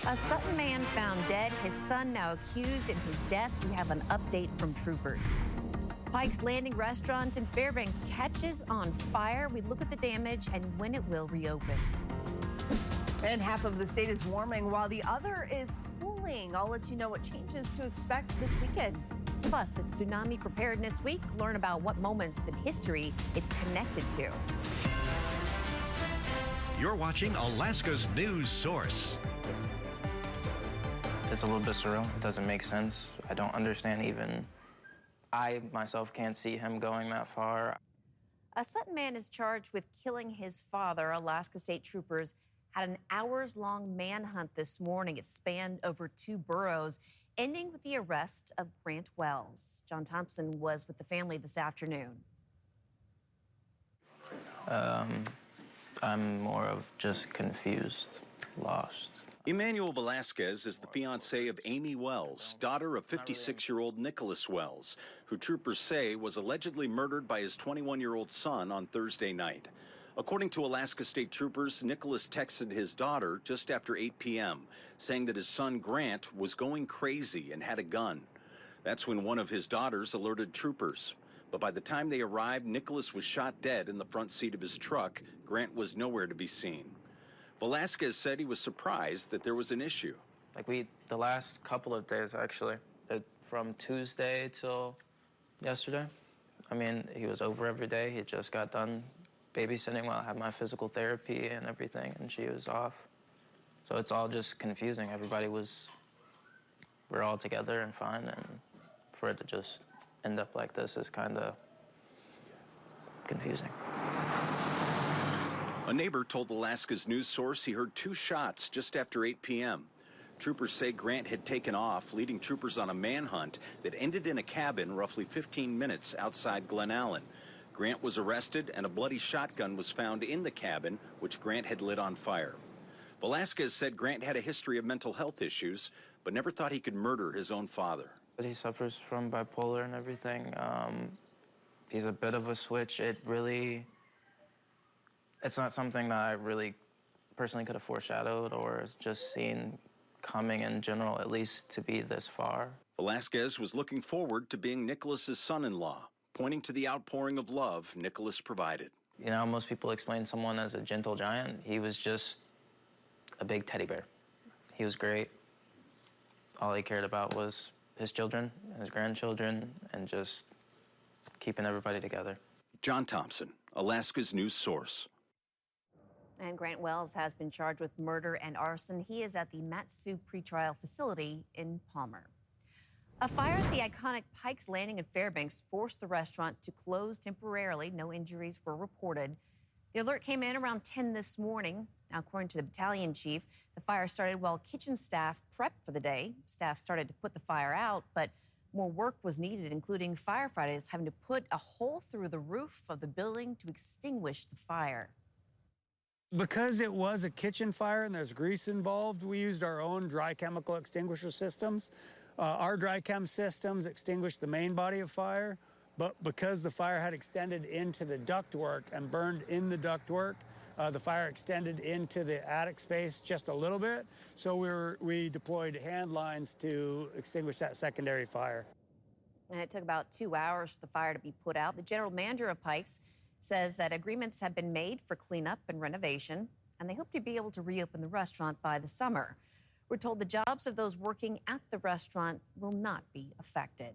A Sutton man found dead, his son now accused in his death. We have an update from troopers. Pikes Landing restaurant in Fairbanks catches on fire. We look at the damage and when it will reopen. And half of the state is warming while the other is cooling. I'll let you know what changes to expect this weekend. Plus, it's Tsunami Preparedness Week. Learn about what moments in history it's connected to. You're watching Alaska's news source. It's a little bit surreal. It doesn't make sense. I don't understand even. I myself can't see him going that far. A Sutton man is charged with killing his father. Alaska State troopers had an hours-long manhunt this morning. It spanned over 2 boroughs, ending with the arrest of Grant Wells. John Thompson was with the family this afternoon. I'm more of just confused, lost. Emmanuel Velasquez is the fiancé of Amy Wells, daughter of 56-year-old Nicholas Wells, who troopers say was allegedly murdered by his 21-year-old son on Thursday night. According to Alaska State troopers, Nicholas texted his daughter just after 8 p.m., saying that his son Grant was going crazy and had a gun. That's when one of his daughters alerted troopers. But by the time they arrived, Nicholas was shot dead in the front seat of his truck. Grant was nowhere to be seen. Velasquez said he was surprised that there was an issue. The last couple of days, actually, from Tuesday till yesterday, I mean, he was over every day. He just got done babysitting while I had my physical therapy and everything, and she was off. So it's all just confusing. We're all together and fine, and for it to just end up like this is kind of confusing. A neighbor told Alaska's news source he heard 2 shots just after 8 p.m. Troopers say Grant had taken off, leading troopers on a manhunt that ended in a cabin roughly 15 minutes outside Glen Allen. Grant was arrested and a bloody shotgun was found in the cabin, which Grant had lit on fire. Velasquez said Grant had a history of mental health issues, but never thought he could murder his own father. He suffers from bipolar and everything. He's a bit of a switch. It's not something that I really personally could have foreshadowed or just seen coming in general, at least to be this far. Velasquez was looking forward to being Nicholas's son-in-law, pointing to the outpouring of love Nicholas provided. You know, most people explain someone as a gentle giant. He was just a big teddy bear. He was great. All he cared about was his children, his grandchildren, and just keeping everybody together. John Thompson, Alaska's news source. And Grant Wells has been charged with murder and arson. He is at the Matsu pretrial facility in Palmer. A fire at the iconic Pikes Landing in Fairbanks forced the restaurant to close temporarily. No injuries were reported. The alert came in around 10 this morning. Now, according to the battalion chief, the fire started while kitchen staff prepped for the day. Staff started to put the fire out, but more work was needed, including firefighters having to put a hole through the roof of the building to extinguish the fire. Because it was a kitchen fire and there's grease involved, we used our own dry chemical extinguisher systems. Our dry chem systems extinguished the main body of fire, but because the fire had extended into the ductwork and burned in the ductwork, the fire extended into the attic space just a little bit, so we deployed hand lines to extinguish that secondary fire. And it took about 2 hours for the fire to be put out. The general manager of Pikes says that agreements have been made for cleanup and renovation, and they hope to be able to reopen the restaurant by the summer. We're told the jobs of those working at the restaurant will not be affected.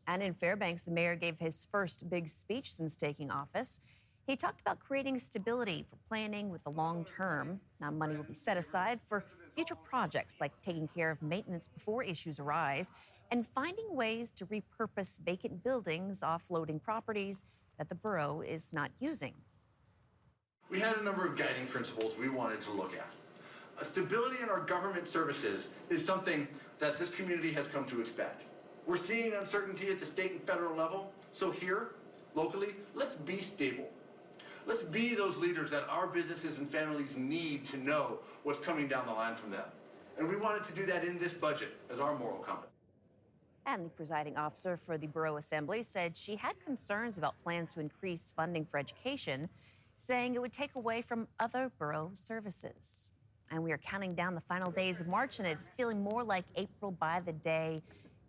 And in Fairbanks, the mayor gave his first big speech since taking office. He talked about creating stability for planning with the long term. Now, money will be set aside for future projects like taking care of maintenance before issues arise and finding ways to repurpose vacant buildings, offloading properties that the borough is not using. We had a number of guiding principles we wanted to look at. Stability in our government services is something that this community has come to expect. We're seeing uncertainty at the state and federal level, so here, locally, let's be stable. Let's be those leaders that our businesses and families need to know what's coming down the line from them. And we wanted to do that in this budget as our moral compass. And the presiding officer for the Borough Assembly said she had concerns about plans to increase funding for education, saying it would take away from other borough services. And we are counting down the final days of March, and it's feeling more like April by the day.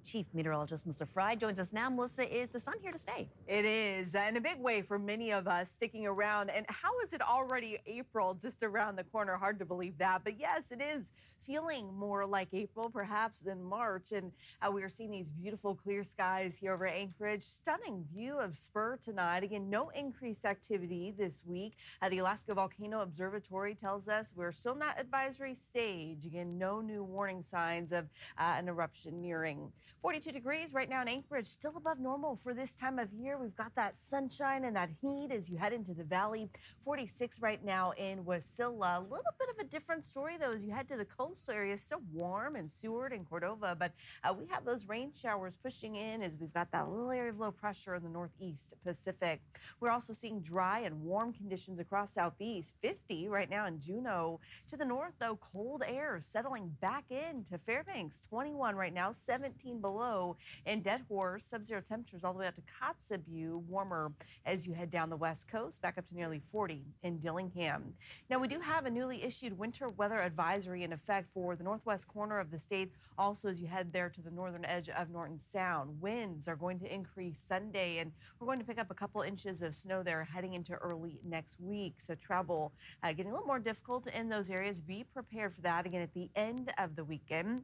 Chief Meteorologist Melissa Fry joins us now. Melissa, is the sun here to stay? It is, in a big way for many of us sticking around. And how is it already April just around the corner? Hard to believe that. But yes, it is feeling more like April, perhaps, than March. And we are seeing these beautiful clear skies here over Anchorage. Stunning view of Spur tonight. Again, no increased activity this week. The Alaska Volcano Observatory tells us we're still in that advisory stage. Again, no new warning signs of an eruption nearing. 42 degrees right now in Anchorage, still above normal for this time of year. We've got that sunshine and that heat as you head into the valley. 46 right now in Wasilla. A little bit of a different story, though, as you head to the coastal areas. Still warm in Seward and Cordova, but we have those rain showers pushing in as we've got that little area of low pressure in the northeast Pacific. We're also seeing dry and warm conditions across southeast. 50 right now in Juneau. To the north, though, cold air settling back into Fairbanks. 21 right now, 17 below in Dead Horse. Sub-zero temperatures all the way up to Kotzebue. Warmer as you head down the west coast, back up to nearly 40 in Dillingham. Now, we do have a newly issued winter weather advisory in effect for the northwest corner of the state. Also, as you head there to the northern edge of Norton Sound, winds are going to increase Sunday, and we're going to pick up a couple inches of snow there heading into early next week. So travel getting a little more difficult in those areas. Be prepared for that again at the end of the weekend.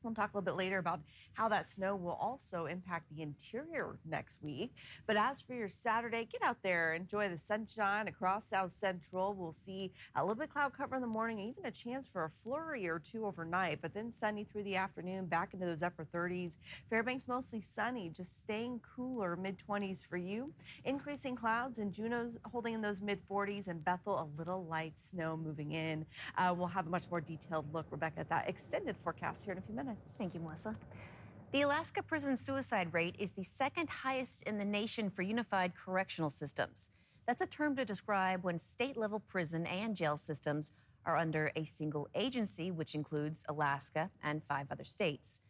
We'll talk a little bit later about how that snow will also impact the interior next week. But as for your Saturday, get out there, enjoy the sunshine across South Central. We'll see a little bit of cloud cover in the morning, even a chance for a flurry or two overnight, but then sunny through the afternoon, back into those upper 30s. Fairbanks mostly sunny, just staying cooler, mid-20s for you. Increasing clouds, and Juneau holding in those mid-40s, and Bethel a little light snow moving in. We'll have a much more detailed look, Rebecca, at that extended forecast here in a few minutes. Thank you, Melissa. The Alaska prison suicide rate is the second highest in the nation for unified correctional systems. That's a term to describe when state-level prison and jail systems are under a single agency, which includes Alaska and 5 other states.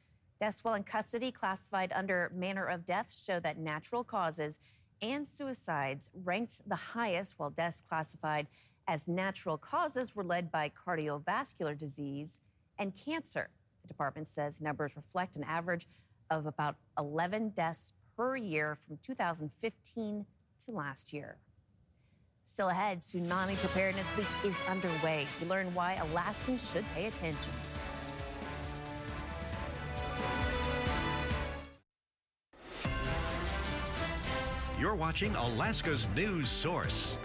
Deaths while in custody classified under manner of death show that natural causes and suicides ranked the highest, while deaths classified as natural causes were led by cardiovascular disease and cancer. The department says numbers reflect an average of about 11 deaths per year from 2015 to last year. Still ahead, Tsunami Preparedness Week is underway. We learn why Alaskans should pay attention. You're watching Alaska's news source.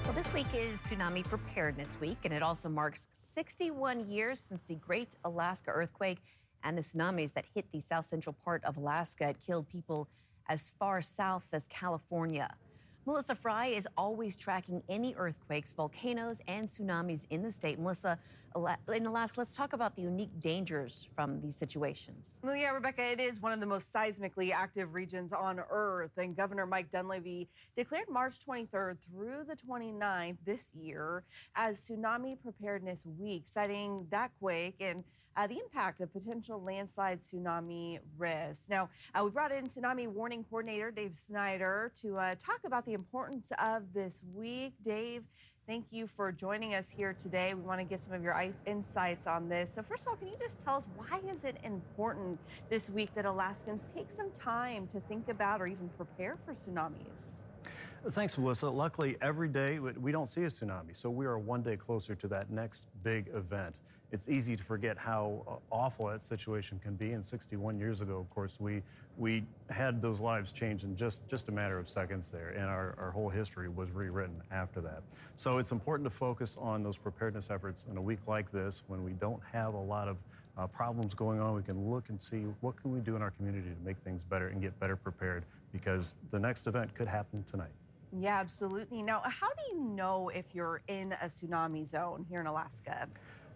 Well, this week is Tsunami Preparedness Week, and it also marks 61 years since the Great Alaska Earthquake and the tsunamis that hit the south central part of Alaska. It killed people as far south as California. Melissa Fry is always tracking any earthquakes, volcanoes, and tsunamis in the state. Melissa, in Alaska, let's talk about the unique dangers from these situations. Well, yeah, Rebecca, it is one of the most seismically active regions on Earth. And Governor Mike Dunleavy declared March 23rd through the 29th this year as Tsunami Preparedness Week, citing that quake and the impact of potential landslide tsunami risks. Now, we brought in Tsunami Warning Coordinator Dave Snyder to talk about the importance of this week. Dave, thank you for joining us here today. We want to get some of your insights on this. So first of all, can you just tell us why is it important this week that Alaskans take some time to think about or even prepare for tsunamis? Thanks, Melissa. Luckily, every day we don't see a tsunami, so we are one day closer to that next big event. It's easy to forget how awful that situation can be. And 61 years ago, of course, we had those lives change in just a matter of seconds there, and our whole history was rewritten after that. So it's important to focus on those preparedness efforts in a week like this when we don't have a lot of problems going on. We can look and see what can we do in our community to make things better and get better prepared, because the next event could happen tonight. Yeah, absolutely. Now, how do you know if you're in a tsunami zone here in Alaska?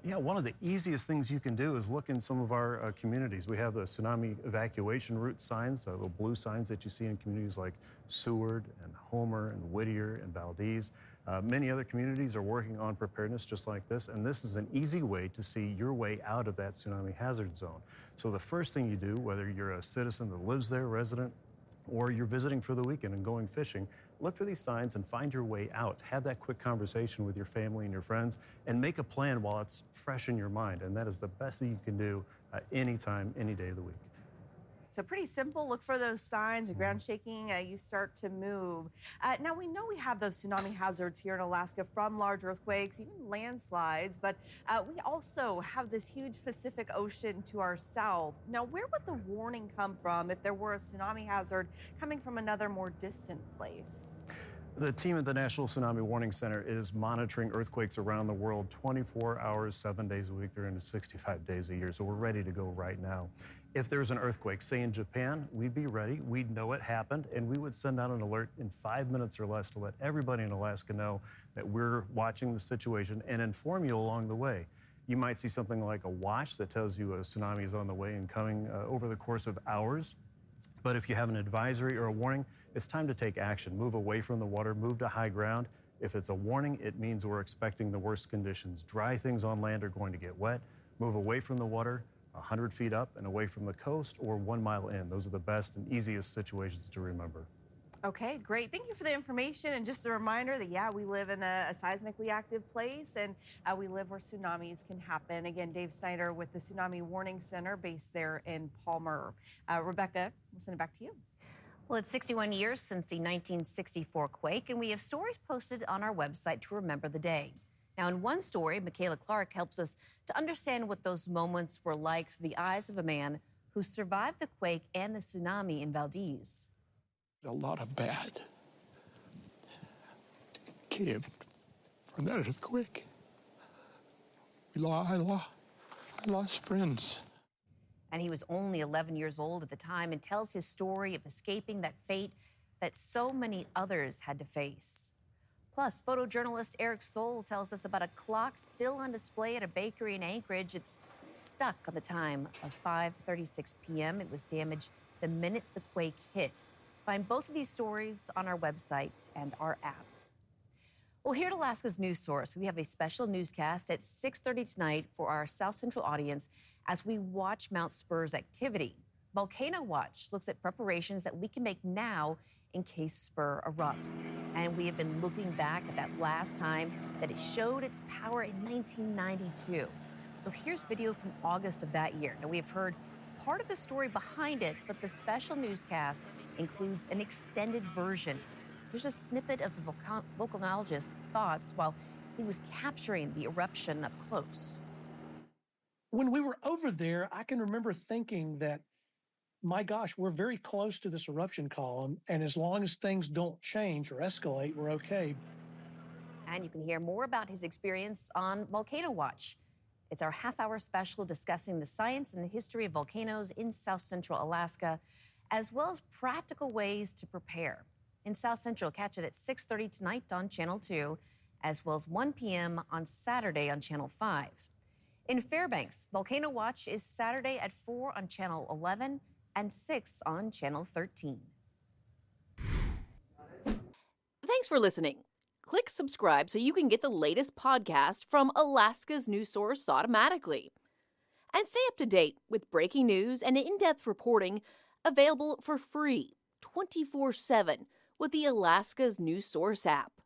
Yeah, one of the easiest things you can do is look in some of our communities. We have the tsunami evacuation route signs, the blue signs that you see in communities like Seward and Homer and Whittier and Valdez. Many other communities are working on preparedness just like this, and this is an easy way to see your way out of that tsunami hazard zone. So the first thing you do, whether you're a citizen that lives there, resident, or you're visiting for the weekend and going fishing, look for these signs and find your way out. Have that quick conversation with your family and your friends and make a plan while it's fresh in your mind. And that is the best thing you can do anytime, any day of the week. So pretty simple. Look for those signs, ground shaking, you start to move. Now, we know we have those tsunami hazards here in Alaska from large earthquakes, even landslides, but we also have this huge Pacific Ocean to our south. Now, where would the warning come from if there were a tsunami hazard coming from another more distant place? The team at the National Tsunami Warning Center is monitoring earthquakes around the world 24 hours, 7 days a week, 365 days a year. So we're ready to go right now. If there's an earthquake, say in Japan, we'd be ready. We'd know it happened, and we would send out an alert in 5 minutes or less to let everybody in Alaska know that we're watching the situation and inform you along the way. You might see something like a watch that tells you a tsunami is on the way and coming over the course of hours. But if you have an advisory or a warning, it's time to take action. Move away from the water, move to high ground. If it's a warning, it means we're expecting the worst conditions. Dry things on land are going to get wet. Move away from the water, 100 feet up and away from the coast, or 1 mile in. Those are the best and easiest situations to remember. Okay, great. Thank you for the information. And just a reminder that, yeah, we live in a seismically active place, and we live where tsunamis can happen. Again, Dave Snyder with the Tsunami Warning Center based there in Palmer. Rebecca, we'll send it back to you. Well, it's 61 years since the 1964 quake, and we have stories posted on our website to remember the day. Now, in one story, Michaela Clark helps us to understand what those moments were like through the eyes of a man who survived the quake and the tsunami in Valdez. A lot of bad came from that earthquake. I lost friends. And he was only 11 years old at the time and tells his story of escaping that fate that so many others had to face. Plus, photojournalist Eric Soule tells us about a clock still on display at a bakery in Anchorage. It's stuck on the time of 5:36 p.m. It was damaged the minute the quake hit. Find both of these stories on our website and our app. Well, here at Alaska's News Source, we have a special newscast at 6:30 tonight for our South Central audience as we watch Mount Spur's activity. Volcano Watch looks at preparations that we can make now in case Spur erupts. And we have been looking back at that last time that it showed its power in 1992. So here's video from August of that year. Now, we have heard part of the story behind it, but the special newscast includes an extended version. Here's a snippet of the volcanologist's thoughts while he was capturing the eruption up close. When we were over there, I can remember thinking that, my gosh, we're very close to this eruption column, and as long as things don't change or escalate, we're okay. And you can hear more about his experience on Volcano Watch. It's our half-hour special discussing the science and the history of volcanoes in South Central Alaska, as well as practical ways to prepare. In South Central, catch it at 6:30 tonight on Channel 2, as well as 1 p.m. on Saturday on Channel 5. In Fairbanks, Volcano Watch is Saturday at 4 on Channel 11 and 6 on Channel 13. Thanks for listening. Click subscribe so you can get the latest podcast from Alaska's News Source automatically. And stay up to date with breaking news and in-depth reporting available for free 24/7 with the Alaska's News Source app.